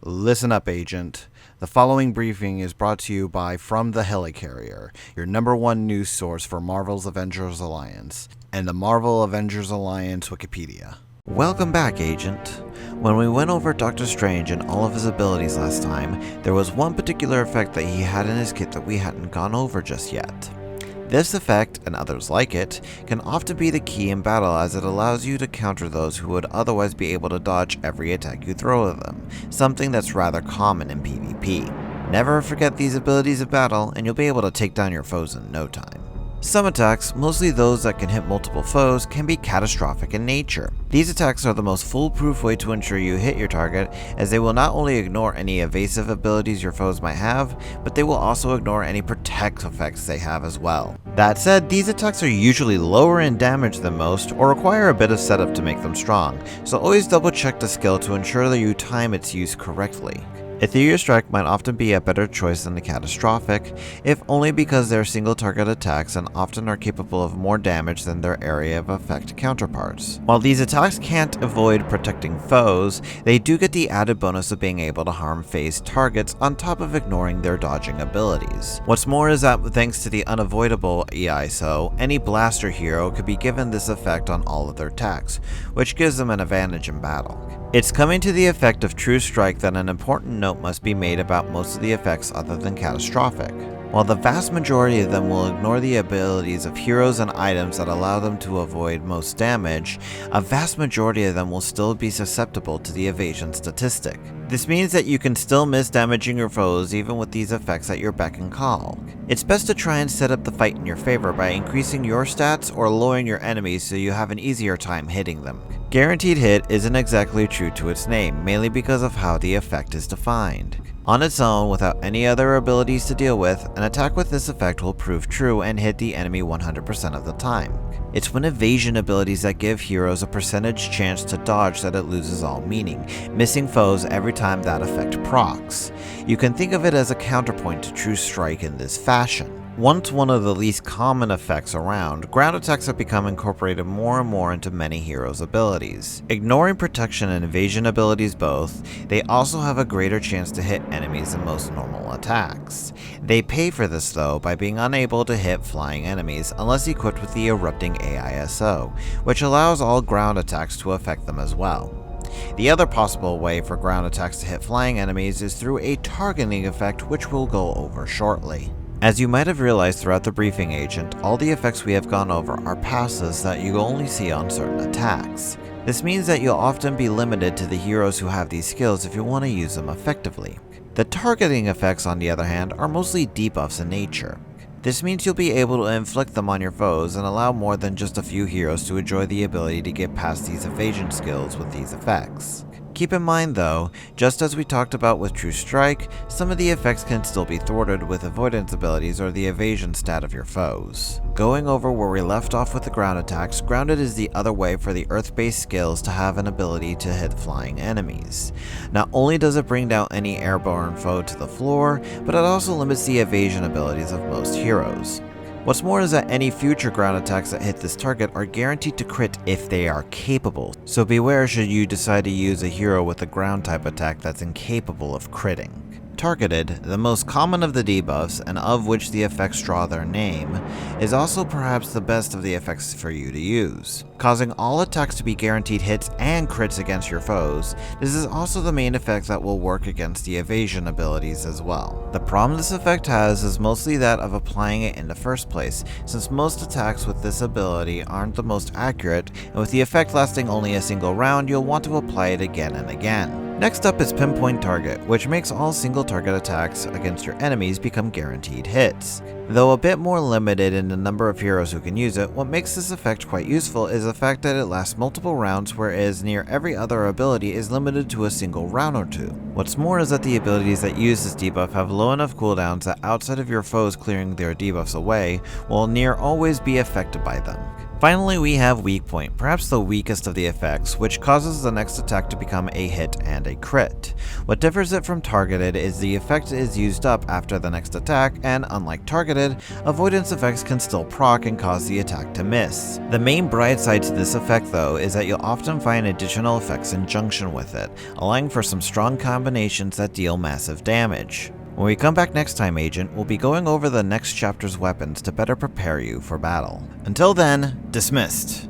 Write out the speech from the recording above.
Listen up, Agent. The following briefing is brought to you by From the Helicarrier, your #1 news source for Marvel's Avengers Alliance, and the Marvel Avengers Alliance Wikipedia. Welcome back, Agent. When we went over Doctor Strange and all of his abilities last time, there was one particular effect that he had in his kit that we hadn't gone over just yet. This effect, and others like it, can often be the key in battle as it allows you to counter those who would otherwise be able to dodge every attack you throw at them, something that's rather common in PvP. Never forget these abilities in battle and you'll be able to take down your foes in no time. Some attacks, mostly those that can hit multiple foes, can be catastrophic in nature. These attacks are the most foolproof way to ensure you hit your target, as they will not only ignore any evasive abilities your foes might have, but they will also ignore any protect effects they have as well. That said, these attacks are usually lower in damage than most, or require a bit of setup to make them strong, so always double check the skill to ensure that you time its use correctly. Ethereal Strike might often be a better choice than the Catastrophic, if only because they're single target attacks and often are capable of more damage than their area of effect counterparts. While these attacks can't avoid protecting foes, they do get the added bonus of being able to harm phased targets on top of ignoring their dodging abilities. What's more is that thanks to the unavoidable EISO, any blaster hero could be given this effect on all of their attacks, which gives them an advantage in battle. It's coming to the effect of True Strike that an important note must be made about most of the effects other than Catastrophic. While the vast majority of them will ignore the abilities of heroes and items that allow them to avoid most damage, a vast majority of them will still be susceptible to the evasion statistic. This means that you can still miss damaging your foes even with these effects at your beck and call. It's best to try and set up the fight in your favor by increasing your stats or lowering your enemies so you have an easier time hitting them. Guaranteed Hit isn't exactly true to its name, mainly because of how the effect is defined. On its own, without any other abilities to deal with, an attack with this effect will prove true and hit the enemy 100% of the time. It's when evasion abilities that give heroes a percentage chance to dodge that it loses all meaning, missing foes every time that effect procs. You can think of it as a counterpoint to True Strike in this fashion. Once one of the least common effects around, ground attacks have become incorporated more and more into many heroes' abilities. Ignoring protection and evasion abilities both, they also have a greater chance to hit enemies than most normal attacks. They pay for this though by being unable to hit flying enemies unless equipped with the erupting AISO, which allows all ground attacks to affect them as well. The other possible way for ground attacks to hit flying enemies is through a targeting effect, which we'll go over shortly. As you might have realized throughout the briefing, Agent, all the effects we have gone over are passes that you only see on certain attacks. This means that you'll often be limited to the heroes who have these skills if you want to use them effectively. The targeting effects, on the other hand, are mostly debuffs in nature. This means you'll be able to inflict them on your foes and allow more than just a few heroes to enjoy the ability to get past these evasion skills with these effects. Keep in mind though, just as we talked about with True Strike, some of the effects can still be thwarted with avoidance abilities or the evasion stat of your foes. Going over where we left off with the ground attacks, grounded is the other way for the earth-based skills to have an ability to hit flying enemies. Not only does it bring down any airborne foe to the floor, but it also limits the evasion abilities of most heroes. What's more is that any future ground attacks that hit this target are guaranteed to crit if they are capable, so beware should you decide to use a hero with a ground type attack that's incapable of critting. Targeted, the most common of the debuffs, and of which the effects draw their name, is also perhaps the best of the effects for you to use. Causing all attacks to be guaranteed hits and crits against your foes, this is also the main effect that will work against the evasion abilities as well. The problem this effect has is mostly that of applying it in the first place, since most attacks with this ability aren't the most accurate, and with the effect lasting only a single round, you'll want to apply it again and again. Next up is Pinpoint Target, which makes all single target attacks against your enemies become guaranteed hits. Though a bit more limited in the number of heroes who can use it, what makes this effect quite useful is the fact that it lasts multiple rounds, whereas near every other ability is limited to a single round or two. What's more is that the abilities that use this debuff have low enough cooldowns that outside of your foes clearing their debuffs away, will near always be affected by them. Finally, we have Weak Point, perhaps the weakest of the effects, which causes the next attack to become a hit and a crit. What differs it from Targeted is the effect is used up after the next attack, and unlike Targeted, avoidance effects can still proc and cause the attack to miss. The main bright side to this effect though is that you'll often find additional effects in junction with it, allowing for some strong combinations that deal massive damage. When we come back next time, Agent, we'll be going over the next chapter's weapons to better prepare you for battle. Until then, dismissed.